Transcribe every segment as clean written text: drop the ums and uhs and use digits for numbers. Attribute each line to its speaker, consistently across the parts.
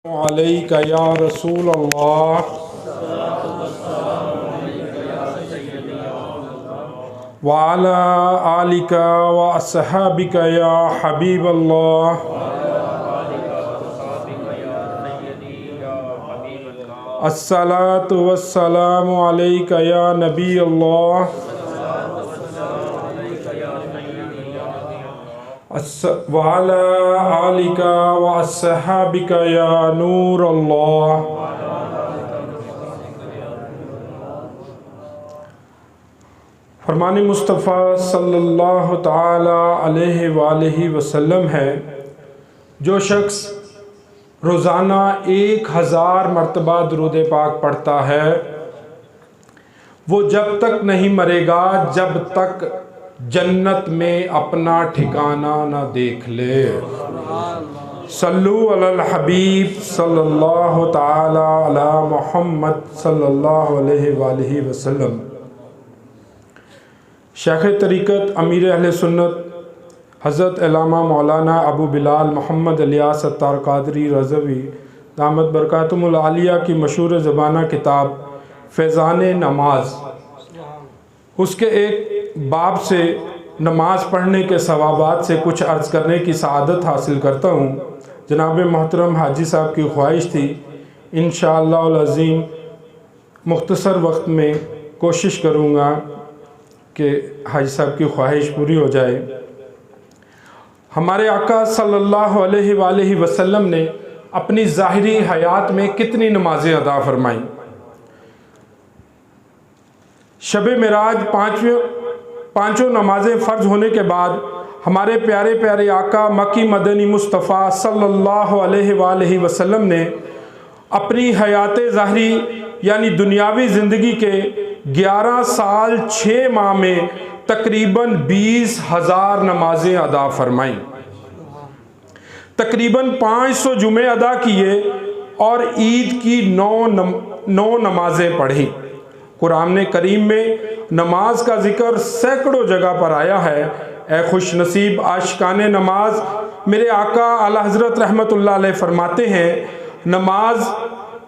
Speaker 1: अलैका या रसूल अल्लाह व अला आलिका व अस्हाबिका या हबीब अल्लाह अस्सलातु वस्सलामु अलैका या नबी अल्लाह व अला आलिका व अस्हाबिका या नूर अल्लाह। फरमान मुस्तफ़ा सल्लल्लाहु ताला अलैहि वालैहि वसल्लम है, जो शख्स रोज़ाना 1000 मरतबा दुरूद पाक पढ़ता है वो जब तक नहीं मरेगा जब तक जन्नत में अपना ठिकाना न देख ले। सल्लु अलल हबीब सल्लल्लाहु ताला अला मुहम्मद सल्लल्लाहु अलैहि वालैहि वसल्लम। शेख तरीक़त अमीर अहले सुन्नत हज़रत अल्लामा मौलाना अबू बिलाल मोहम्मद इलियास अत्तार क़ादरी रज़वी दामत बरकातुहुल आलिया की मशहूर ज़बाना किताब फैज़ान नमाज, उसके एक बाब से नमाज पढ़ने के सवाबात से कुछ अर्ज़ करने की सआदत हासिल करता हूँ। जनाब मोहतरम हाजी साहब की ख्वाहिश थी, इंशाअल्लाह अज़ीम मुख्तसर वक्त में कोशिश करूँगा कि हाजी साहब की ख्वाहिश पूरी हो जाए। हमारे आका सल्लल्लाहु अलैहि वसल्लम ने अपनी ज़ाहिरी हयात में कितनी नमाज़ें अदा फरमाईं। शब मेराज पाँचों नमाज़ें फ़र्ज होने के बाद हमारे प्यारे प्यारे आका मक्की मदनी मुस्तफ़ा सल्लल्लाहु अलैहि वसल्लम ने अपनी हयात ज़ाहिरी यानी दुनियावी ज़िंदगी के 11 साल 6 माह में तकरीबन 20,000 नमाज़ें अदा फरमाईं, तकरीबन 500 जुमे अदा किए और ईद की 9 नमाज़ें पढ़ी। कुरान करीम में नमाज का जिक्र सैकड़ों जगह पर आया है। ए खुश नसीब आशिकान नमाज, मेरे आका आला हज़रत रहमतुल्लाह अलैह फरमाते हैं, नमाज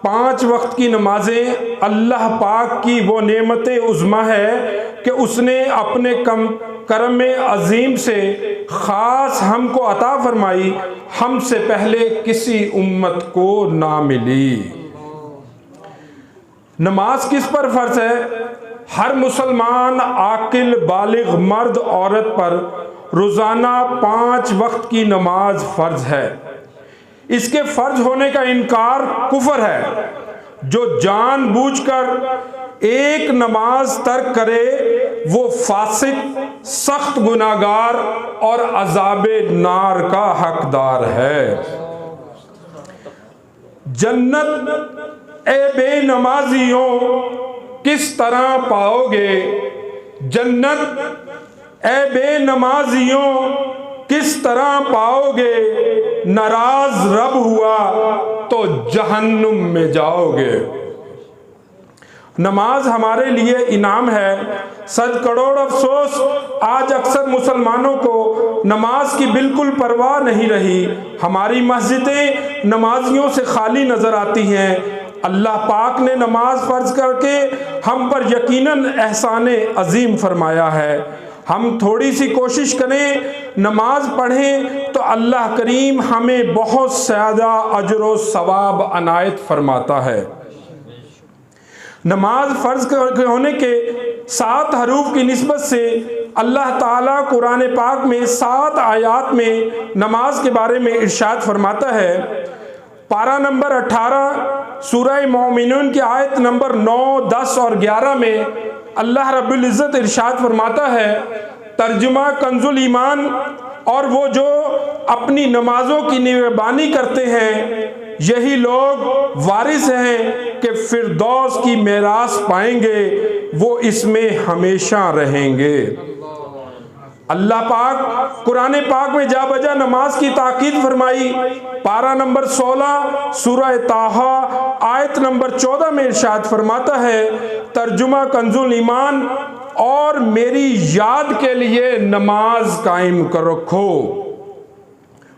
Speaker 1: 5 वक्त की नमाजें अल्लाह पाक की वो नेमत उज़्मा है कि उसने अपने करम अज़ीम से ख़ास हमको अता फरमाई, हमसे पहले किसी उम्मत को ना मिली। नमाज किस पर फ़र्ज़ है? हर मुसलमान आकिल बालिग मर्द औरत पर रोज़ाना 5 वक्त की नमाज फ़र्ज़ है। इसके फ़र्ज़ होने का इनकार कुफ़र है। जो जानबूझकर एक नमाज तर्क करे वो फासिक, सख्त गुनाहगार और अज़ाबे नार का हकदार है। जन्नत ए बेनमाजियों किस तरह पाओगे, जन्नत ए बेनमाजियों किस तरह पाओगे, नाराज रब हुआ तो जहन्नुम में जाओगे। नमाज हमारे लिए इनाम है। सद करोड़ अफसोस, आज अक्सर मुसलमानों को नमाज की बिल्कुल परवाह नहीं रही। हमारी मस्जिदें नमाजियों से खाली नज़र आती हैं। अल्लाह पाक ने नमाज फ़र्ज करके हम पर यकीनन एहसान अजीम फरमाया है। हम थोड़ी सी कोशिश करें, नमाज पढ़ें तो अल्लाह करीम हमें बहुत ज़्यादा अजर व सवाब अनायत फरमाता है। नमाज फ़र्ज होने के 7 हरूफ की निस्बत से अल्लाह ताला कुरान पाक में 7 आयात में नमाज के बारे में इरशाद फरमाता है। पारा नंबर 18 सूरह मोमिनून की आयत नंबर 9, 10 और 11 में अल्लाह रब्बुल इज़्ज़त इरशाद फरमाता है, तर्जुमा कंजुल ईमान, और वो जो अपनी नमाजों की निगरानी करते हैं यही लोग वारिस हैं कि फिरदौस की मेरास पाएंगे, वो इसमें हमेशा रहेंगे। अल्लाह पाक कुरान पाक में जा बजा नमाज की ताकीद फरमाई। पारा नंबर 16 सूरह ताहा आयत नंबर 14 में इरशाद फरमाता है, तर्जुमा कंजुल ईमान, और मेरी याद के लिए नमाज कायम कर रखो।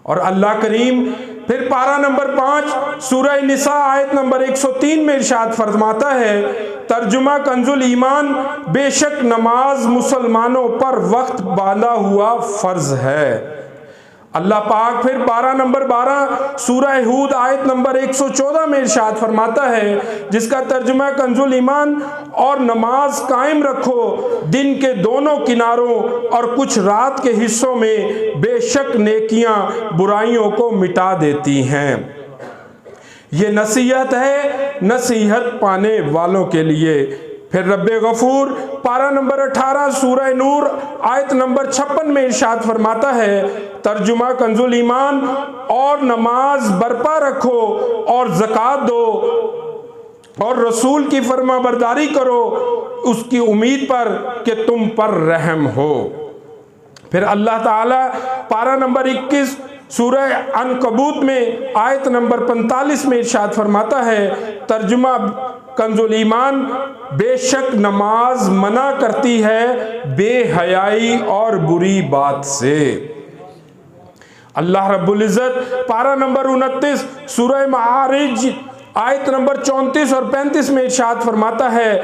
Speaker 1: और अल्लाह करीम फिर पारा नंबर 5 सूरह निसा आयत नंबर 103 में इरशाद फरमाता है, तर्जुमा कंजुल ईमान, बेशक नमाज मुसलमानों पर वक्त बांधा हुआ फर्ज है। अल्लाह पाक फिर पारा नंबर 12 सूरह हूद आयत नंबर 114 में इरशाद फरमाता है, जिसका तर्जुमा कंजुल ईमान, और नमाज कायम रखो दिन के दोनों किनारों और कुछ रात के हिस्सों में, बेशक नेकियां बुराइयों को मिटा देती हैं। ये नसीहत है नसीहत पाने वालों के लिए। फिर रब्बे गफूर पारा नंबर 18 सूरह नूर आयत नंबर 56 में इरशाद फरमाता है, तर्जुमा कंजुल ईमान, और नमाज बरपा रखो और ज़कात दो और रसूल की फरमाबरदारी करो उसकी उम्मीद पर कि तुम पर रहम हो। फिर अल्लाह ताला पारा नंबर 21 सूरह अनकबूत में आयत नंबर 45 में इरशाद फरमाता है, तर्जुमा कंजुल ईमान, बेशक नमाज मना करती है बेहयाई और बुरी बात से। अल्लाह रब्बुल इज़्ज़त पारा नंबर 29 सूरह मारिज आयत नंबर 34 और 35 में इरशाद फरमाता है,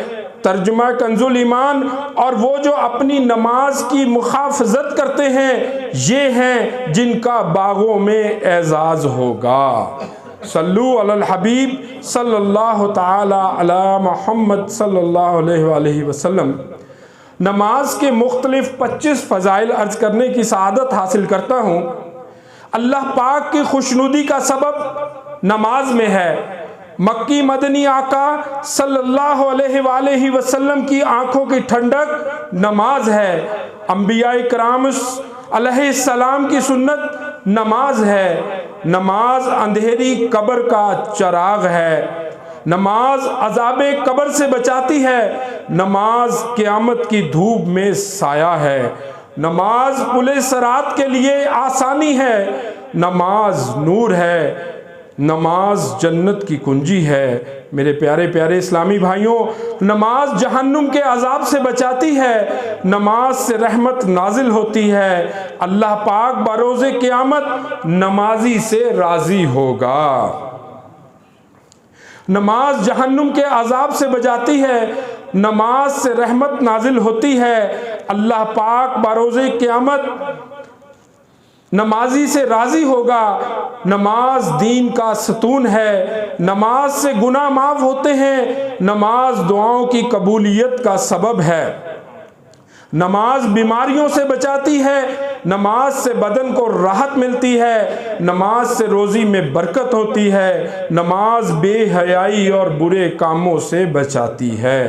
Speaker 1: तर्जुमा कंजुल ईमान, और वो जो अपनी नमाज की मुखाफजत करते हैं ये हैं जिनका बागों में एजाज होगा। सल्लु अलल हबीब सल्लल्लाहु ताला अला मुहम्मद सल्लल्लाहु अलैहि वसल्लम। नमाज के मुख्तलिफ 25 फ़ज़ाइल अर्ज करने की सआदत हासिल करता हूँ। अल्लाह पाक की खुशनुदी का सबब नमाज में है। मक्की मदनी आका सल्लल्लाहु अलैहि वसल्लम की आंखों की ठंडक नमाज है। अंबिया इकराम अलैहिस्सलाम की सुन्नत नमाज है। नमाज अंधेरी कब्र का चिराग है। नमाज अज़ाबे कब्र से बचाती है। नमाज क़यामत की धूप में साया है। नमाज पुले सरात के लिए आसानी है। नमाज नूर है। नमाज जन्नत की कुंजी है। मेरे प्यारे प्यारे इस्लामी भाइयों, नमाज जहन्नुम के अजाब से बचाती है। नमाज से रहमत नाजिल होती है। अल्लाह पाक बरोज़े क़यामत नमाजी से राज़ी होगा। नमाज जहन्नुम के अजाब से बचाती है। नमाज से रहमत नाजिल होती है। अल्लाह पाक बरोज़े क़यामत नमाजी से राज़ी होगा। नमाज दीन का सतून है। नमाज से गुनाह माफ़ होते हैं। नमाज दुआओं की कबूलियत का सबब है। नमाज बीमारियों से बचाती है। नमाज से बदन को राहत मिलती है। नमाज से रोज़ी में बरकत होती है। नमाज बेहयाई और बुरे कामों से बचाती है।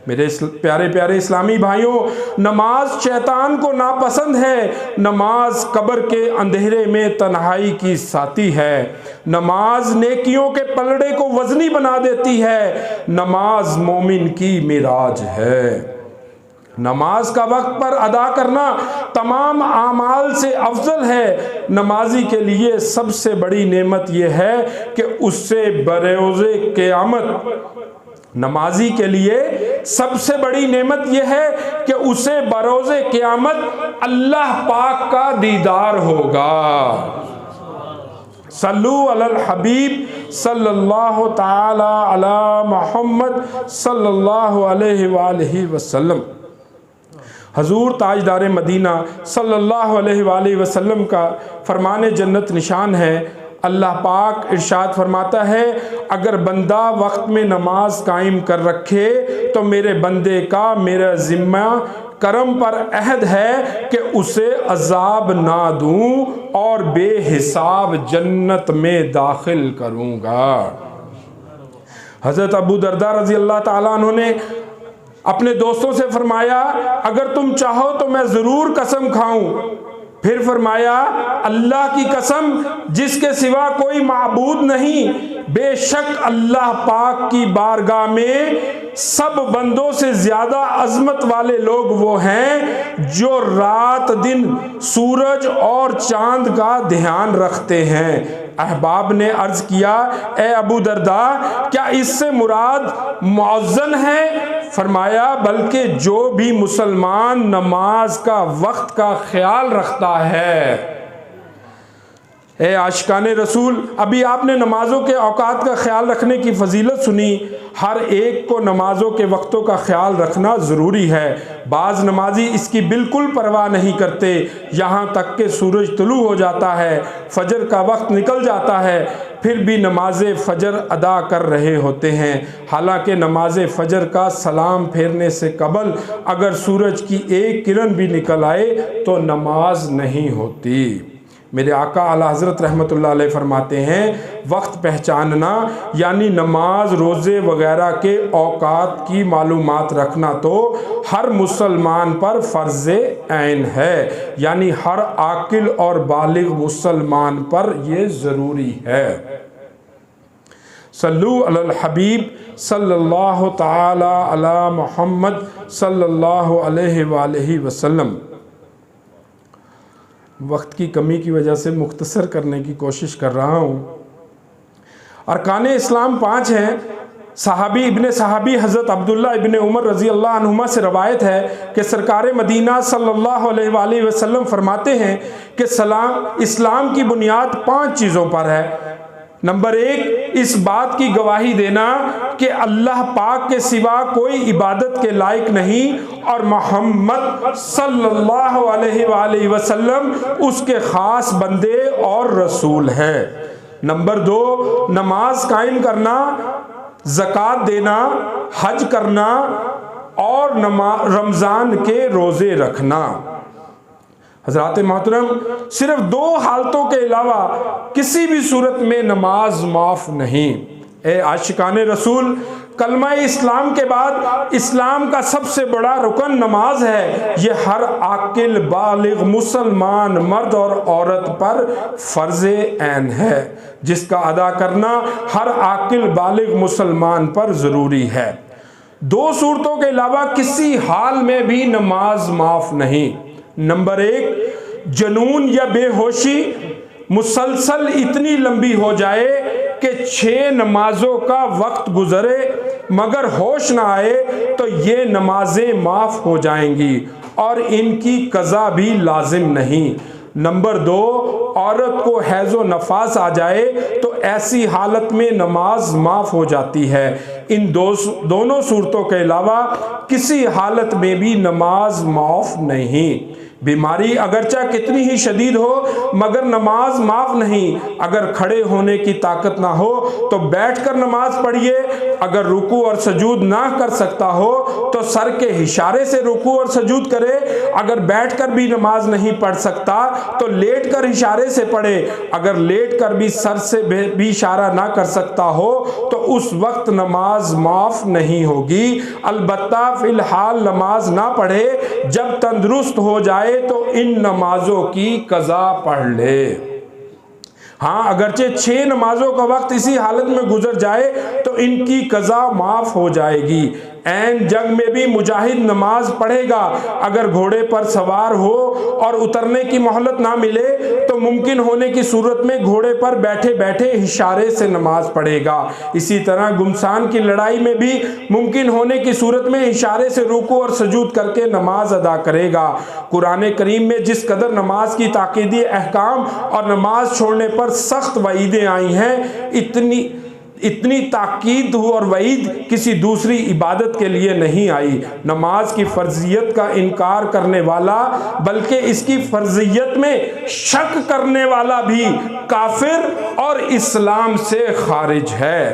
Speaker 1: मेरे प्यारे प्यारे इस्लामी भाइयों, नमाज शैतान को नापसंद है। नमाज कब्र के अंधेरे में तन्हाई की साथी है। नमाज नेकियों के पलड़े को वजनी बना देती है। नमाज मोमिन की मिराज है। नमाज का वक्त पर अदा करना तमाम आमाल से अफजल है। नमाजी के लिए सबसे बड़ी नेमत यह है कि उससे बरोज़े क़यामत, नमाजी के लिए सबसे बड़ी नेमत यह है कि उसे बरोज़े क़यामत अल्लाह पाक का दीदार होगा। सल्लु अलल हबीब सल्लल्लाहु ताला अला मुहम्मद सल्लल्लाहु अलैहि वसल्लम। हजूर ताजदार मदीना सल्लल्लाहु अलैहि वसल्लम का फरमान जन्नत निशान है। अल्लाह पाक इरशाद फरमाता है, अगर बंदा वक्त में नमाज कायम कर रखे तो मेरे बंदे का मेरा ज़िम्मा करम पर अहद है कि उसे अजाब ना दूं और बेहिसाब जन्नत में दाखिल करूँगा। हज़रत अबू दरदा रज़ी अल्लाह ताला अन्हु ने अपने दोस्तों से फरमाया, अगर तुम चाहो तो मैं ज़रूर कसम खाऊं। फिर फरमाया, अल्लाह की कसम जिसके सिवा कोई माबूद नहीं, बेशक अल्लाह पाक की बारगाह में सब बंदों से ज़्यादा अज़मत वाले लोग वो हैं जो रात दिन सूरज और चांद का ध्यान रखते हैं। अहबाब ने अर्ज किया, ए अबू दरदा, क्या इससे मुराद मुअज़्ज़न है? फरमाया, बल्कि जो भी मुसलमान नमाज का वक्त का ख्याल रखता है। ए आशिकाने रसूल, अभी आपने नमाज़ों के औकात का ख्याल रखने की फजीलत सुनी। हर एक को नमाज़ों के वक्तों का ख्याल रखना ज़रूरी है। बाज़ नमाजी इसकी बिल्कुल परवाह नहीं करते, यहाँ तक कि सूरज तुलू हो जाता है, फजर का वक्त निकल जाता है, फिर भी नमाज फ़जर अदा कर रहे होते हैं। हालांकि नमाज फ़जर का सलाम फेरने से कबल अगर सूरज की एक किरण भी निकल आए तो नमाज नहीं होती। मेरे आका आला हज़रत रहमतुल्लाह अलैह फरमाते हैं, वक्त पहचानना यानी नमाज रोज़े वग़ैरह के औकात की मालूमात रखना तो हर मुसलमान पर फ़र्ज़ ऐन है, यानी हर आकिल और बालिग मुसलमान पर ये ज़रूरी है। सल्लु अलल हबीब सल्लल्लाहु ताला अला मुहम्मद सल्लल्लाहु अलैहि वसल्लम। वक्त की कमी की वजह से मुख्तसर करने की कोशिश कर रहा हूँ। अरकान इस्लाम 5 हैं। सहाबी इब्ने सहाबी हज़रत अब्दुल्ला इब्ने उमर रज़ी अल्लाह अन्हुमा से रवायत है कि सरकार मदीना सल्लल्लाहु अलैहि वसल्लम फरमाते हैं कि इस्लाम की बुनियाद 5 चीज़ों पर है। नंबर 1, इस बात की गवाही देना कि अल्लाह पाक के सिवा कोई इबादत के लायक नहीं और मोहम्मद सल्लल्लाहु अलैहि वसल्लम उसके ख़ास बंदे और रसूल है। नंबर 2, नमाज कायम करना, ज़कात देना, हज करना और रमज़ान के रोज़े रखना। हज़रात मोहतरम, सिर्फ 2 हालतों के अलावा किसी भी सूरत में नमाज माफ़ नहीं। ए आशिकाने रसूल, कलमा इस्लाम के बाद इस्लाम का सबसे बड़ा रुकन नमाज है। ये हर आकिल बालिग मुसलमान मर्द और औरत पर फ़र्ज़ ऐन है, जिसका अदा करना हर आकिल बालिग मुसलमान पर ज़रूरी है। 2 सूरतों के अलावा किसी हाल में भी नमाज माफ़ नहीं। नंबर 1, जनून या बेहोशी मुसलसल इतनी लंबी हो जाए कि 6 नमाजों का वक्त गुजरे मगर होश ना आए तो ये नमाजें माफ़ हो जाएंगी और इनकी कज़ा भी लाजिम नहीं। नंबर 2, औरत को हैज़ो नफास आ जाए तो ऐसी हालत में नमाज माफ़ हो जाती है। इन दोनों सूरतों के अलावा किसी हालत में भी नमाज माफ़ नहीं। बीमारी अगरचा कितनी ही शदीद हो मगर नमाज माफ़ नहीं। अगर खड़े होने की ताकत ना हो तो बैठकर नमाज पढ़िए। अगर रुकू और सजूद ना कर सकता हो तो सर के इशारे से रुकू और सजूद करे। अगर बैठकर भी नमाज नहीं पढ़ सकता तो लेटकर इशारे से पढ़े। अगर लेटकर भी सर से भी इशारा ना कर सकता हो तो उस वक्त नमाज माफ़ नहीं होगी। अलबत्ता फ़िलहाल नमाज ना पढ़े, जब तंदुरुस्त हो जाए तो इन नमाजों की कज़ा पढ़ ले। हाँ, अगरचे 6 नमाजों का वक्त इसी हालत में गुजर जाए तो इनकी कज़ा माफ़ हो जाएगी। ऐन जंग में भी मुजाहिद नमाज पढ़ेगा। अगर घोड़े पर सवार हो और उतरने की मोहलत ना मिले तो मुमकिन होने की सूरत में घोड़े पर बैठे बैठे इशारे से नमाज पढ़ेगा। इसी तरह गुमसान की लड़ाई में भी मुमकिन होने की सूरत में इशारे से रुकू और सजूद करके नमाज अदा करेगा। कुरान करीम में जिस कदर नमाज की ताकीदी अहकाम और नमाज छोड़ने पर सख्त वईदें आई हैं, इतनी ताकीद और वईद किसी दूसरी इबादत के लिए नहीं आई। नमाज की फ़र्जियत का इनकार करने वाला बल्कि इसकी फ़र्जियत में शक करने वाला भी काफिर और इस्लाम से खारिज है।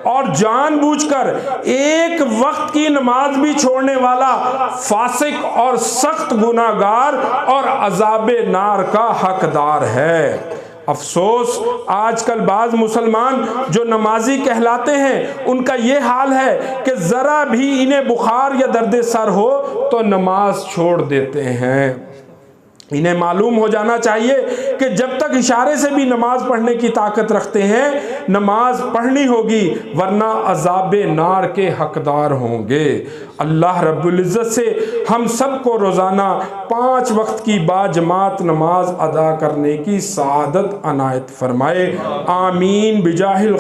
Speaker 1: और जानबूझकर एक वक्त की नमाज भी छोड़ने वाला फासिक और सख्त गुनाहगार और अज़ाबे नार का हकदार है। अफसोस, आजकल बाज़ मुसलमान जो नमाजी कहलाते हैं उनका ये हाल है कि ज़रा भी इन्हें बुखार या दर्द सर हो तो नमाज छोड़ देते हैं। इन्हें मालूम हो जाना चाहिए कि जब तक इशारे से भी नमाज पढ़ने की ताकत रखते हैं नमाज पढ़नी होगी, वरना अज़ाबे नार के हकदार होंगे। अल्लाह रब्बुल इज़्ज़त से हम सबको रोज़ाना 5 वक्त की बाजमात नमाज अदा करने की सआदत अनायत फरमाए। आमीन बिजाहिल